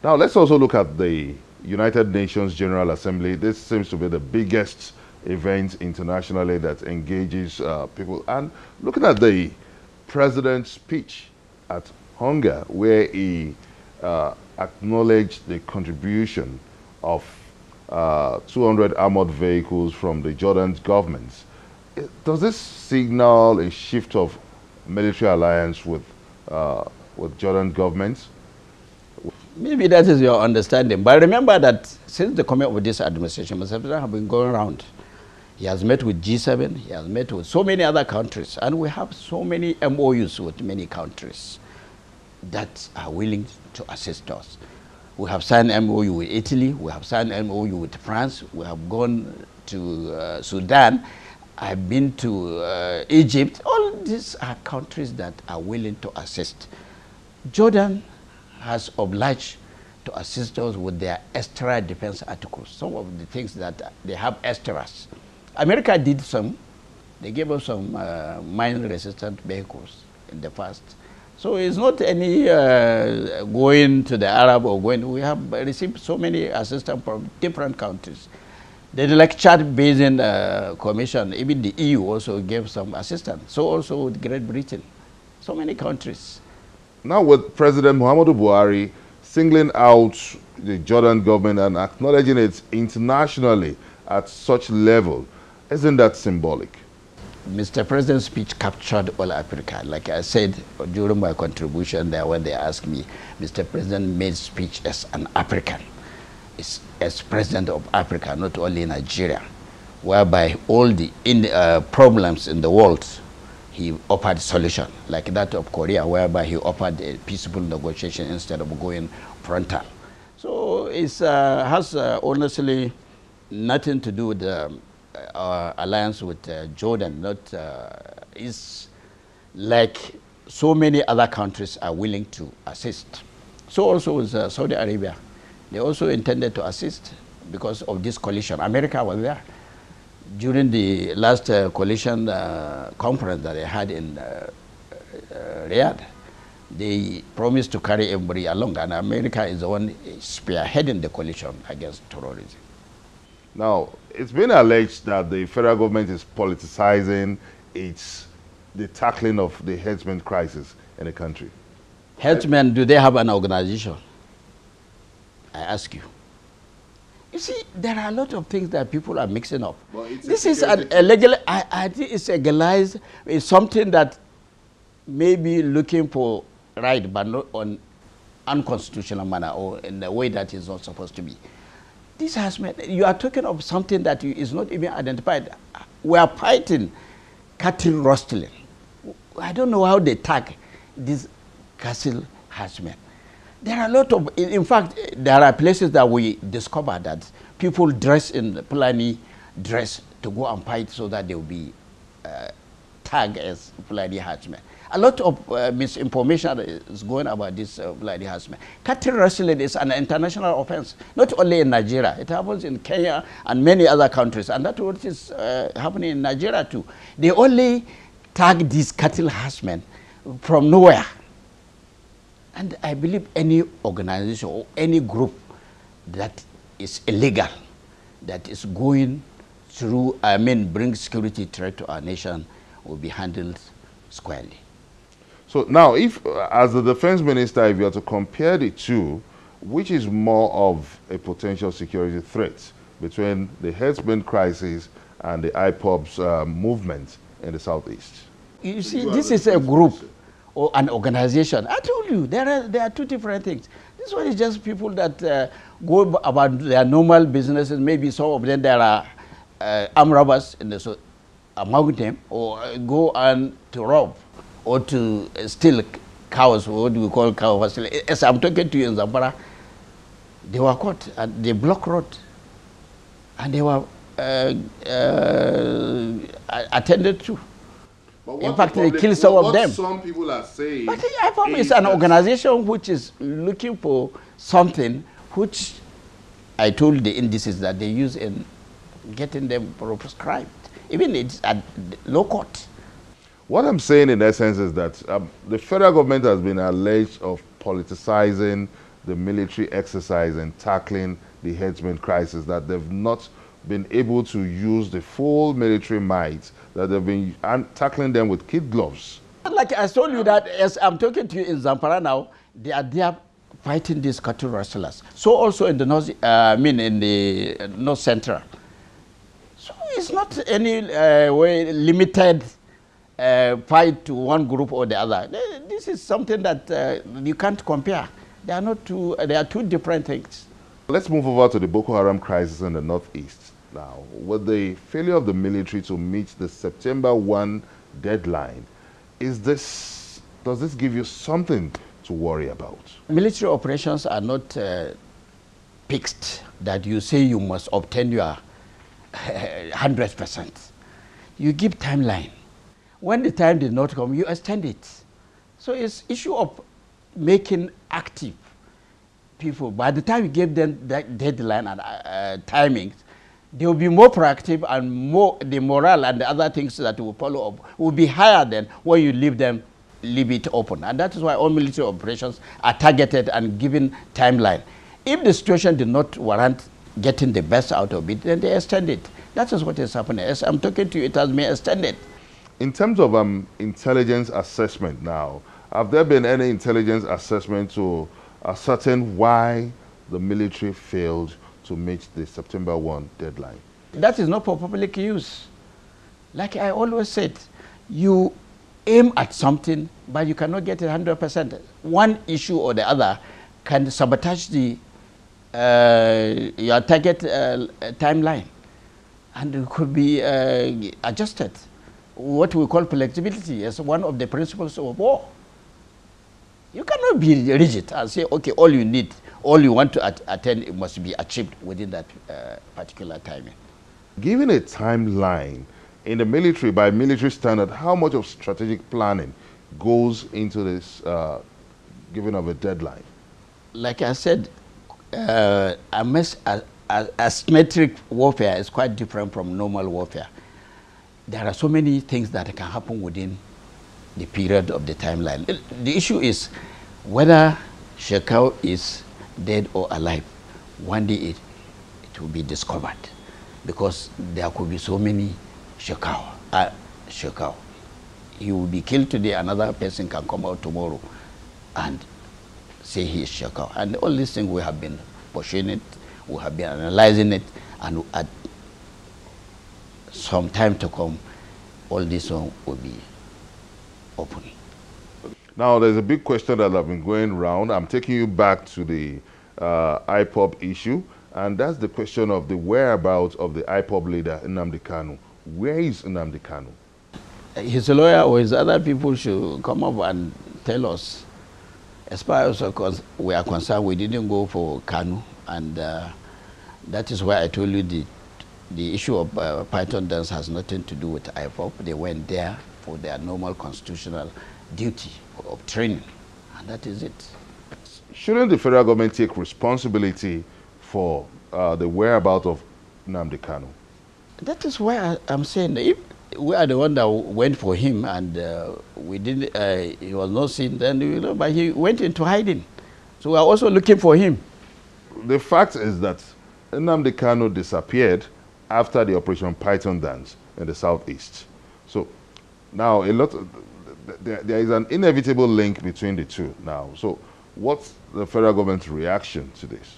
Now, let's also look at the United Nations General Assembly. This seems to be the biggest event internationally that engages people. And looking at the president's speech at Hunger, where he acknowledged the contribution of 200 armored vehicles from the Jordan government. Does this signal a shift of military alliance with Jordan government? Maybe that is your understanding. But remember that since the coming of this administration, Mr. President has been going around. He has met with G7, he has met with so many other countries, and we have so many MOUs with many countries that are willing to assist us. We have signed MOU with Italy, we have signed MOU with France, we have gone to Sudan, I've been to Egypt. All these are countries that are willing to assist. Jordan has obliged to assist us with their extra defense articles, some of the things that they have extras. America did some. They gave us some mine-resistant vehicles in the past. So it's not any going to the Arab or going. We have received so many assistance from different countries. The like Chad Basin Commission, even the EU also gave some assistance. So also with Great Britain, so many countries. Now with President Muhammadu Buhari singling out the Jordan government and acknowledging it internationally at such level, isn't that symbolic? Mr. President's speech captured all Africa. Like I said during my contribution there when they asked me, Mr. President made speech as an African, as President of Africa, not only Nigeria, whereby all the problems in the world, he offered solution, like that of Korea, whereby he offered a peaceful negotiation instead of going frontal. So it has honestly nothing to do with our alliance with Jordan. It's like so many other countries are willing to assist. So also with Saudi Arabia, they also intended to assist because of this coalition. America was there during the last coalition conference that they had in Riyadh. They promised to carry everybody along, and America is the one spearheading the coalition against terrorism. Now, it's been alleged that the federal government is politicizing the tackling of the herdsmen crisis in the country. Herdsmen, do they have an organization? I ask you. You see, there are a lot of things that people are mixing up. This is a legal, I think it's legalized, it's something that may be looking for right, but not on unconstitutional manner or in a way that is not supposed to be. This has meant, you are talking of something that is not even identified. We are fighting cattle rustling. I don't know how they tag this cattle harassment. There are a lot of, in fact, there are places that we discover that people dress in Fulani dress to go and fight so that they will be tagged as Fulani harassment. A lot of misinformation is going about this Fulani harassment. Cattle rustling is an international offense, not only in Nigeria. It happens in Kenya and many other countries, and that's what is happening in Nigeria too. They only tag this cattle harassment from nowhere. And I believe any organization or any group that is illegal, that is going through, bring security threat to our nation, will be handled squarely. So now, if, as the defense minister, if you are to compare the two, which is more of a potential security threat between the herdsmen crisis and the IPOB's movement in the southeast? You see, this is a group or an organization. I told you, there are two different things. This one is just people that go about their normal businesses. Maybe some of them there are armed robbers in the among them, or go on to rob or to steal cows. What do we call cows? As I'm talking to you in Zamfara, they were caught and they blocked road, and they were attended to. In fact, they killed some of them. Some people are saying, but the IPOB is an organization which is looking for something which I told the indices that they use in getting them prescribed. Even it's at low court. What I'm saying in essence is that the federal government has been alleged of politicizing the military exercise in tackling the herdsmen crisis, that they've not been able to use the full military might, that they've been tackling them with kid gloves. Like I told you that as I'm talking to you in Zamfara now, they are there fighting these cattle rustlers. So also in the north, in the north central. So it's not any way limited fight to one group or the other. This is something that you can't compare. They are not two. They are two different things. Let's move over to the Boko Haram crisis in the northeast now. With the failure of the military to meet the September 1 deadline, does this give you something to worry about? Military operations are not fixed that you say you must obtain your 100%. You give timeline. When the time did not come, you extend it. So it's issue of making active people. By the time you give them that deadline and timings, they will be more proactive, and more the morale and the other things that will follow up will be higher than when you leave it open. And that is why all military operations are targeted and given timeline. If the situation did not warrant getting the best out of it, then they extend it. That is what is happening. As I'm talking to you, it has been extended. In terms of intelligence assessment now, have there been any intelligence assessment to ascertain why the military failed to meet the September 1 deadline? That is not for public use. Like I always said, you aim at something, but you cannot get it 100%. One issue or the other can sabotage the your target timeline, and it could be adjusted. What we call flexibility is one of the principles of war. You cannot be rigid and say, okay, all you want to attain, it must be achieved within that particular timing. Given a timeline in the military, by military standard, how much of strategic planning goes into this giving of a deadline? Like I said, asymmetric warfare is quite different from normal warfare. There are so many things that can happen within the period of the timeline. The issue is whether Shekau is dead or alive. One day it will be discovered, because there could be so many Shekau. He will be killed today, another person can come out tomorrow and say he is Shekau. And all these things we have been pushing it, we have been analyzing it, and at some time to come, all this one will be open. Now, there's a big question that has been going around. I'm taking you back to the IPOB issue, and that's the question of the whereabouts of the IPOB leader, Nnamdi Kanu. Where is Nnamdi Kanu? His lawyer or his other people should come up and tell us. As far as we are concerned, we didn't go for Kanu, and that is why I told you the issue of Python dance has nothing to do with IPOB. They went there for their normal constitutional duty of training, and that is it. Shouldn't the federal government take responsibility for the whereabouts of Nnamdi Kanu? That is why I'm saying, if we are the one that went for him and we didn't, he was not seen, then but he went into hiding. So we are also looking for him. The fact is that Nnamdi Kanu disappeared after the Operation Python dance in the southeast. So now there is an inevitable link between the two now. So what's the federal government's reaction to this?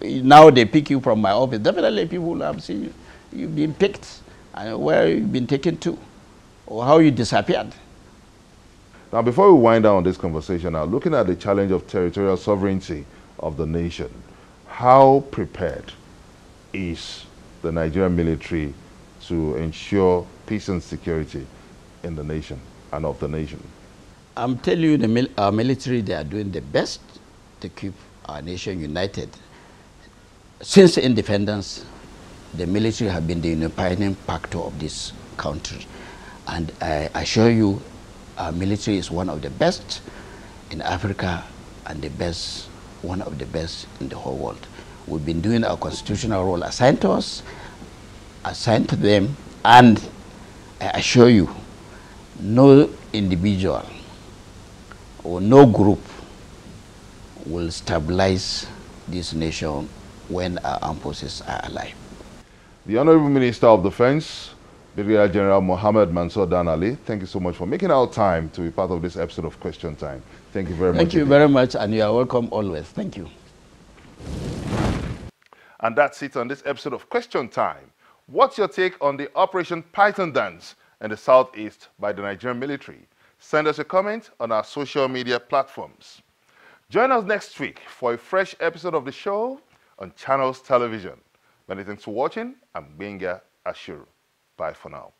Now they pick you from my office. Definitely people have seen you. You've been picked, and where you've been taken to, or how you disappeared. Now, before we wind down this conversation, now looking at the challenge of territorial sovereignty of the nation, how prepared is the Nigerian military to ensure peace and security in the nation and of the nation? I'm telling you, our military, they are doing the best to keep our nation united. Since independence, the military have been the unifying factor of this country. And I assure you, our military is one of the best in Africa and one of the best in the whole world. We've been doing our constitutional role assigned to us, assigned to them, and I assure you, no individual or no group will stabilize this nation when our armed forces are alive. The Honorable Minister of Defense, Brigadier General Mohammed MANSUR Danali, thank you so much for making our time to be part of this episode of Question Time. Thank you very much. Thank you very much, and you are welcome always. Thank you. And that's it on this episode of Question Time. What's your take on the Operation Python Dance in the Southeast by the Nigerian military? Send us a comment on our social media platforms. Join us next week for a fresh episode of the show on Channels Television. Many thanks for watching. I'm Benga Ashuru. Bye for now.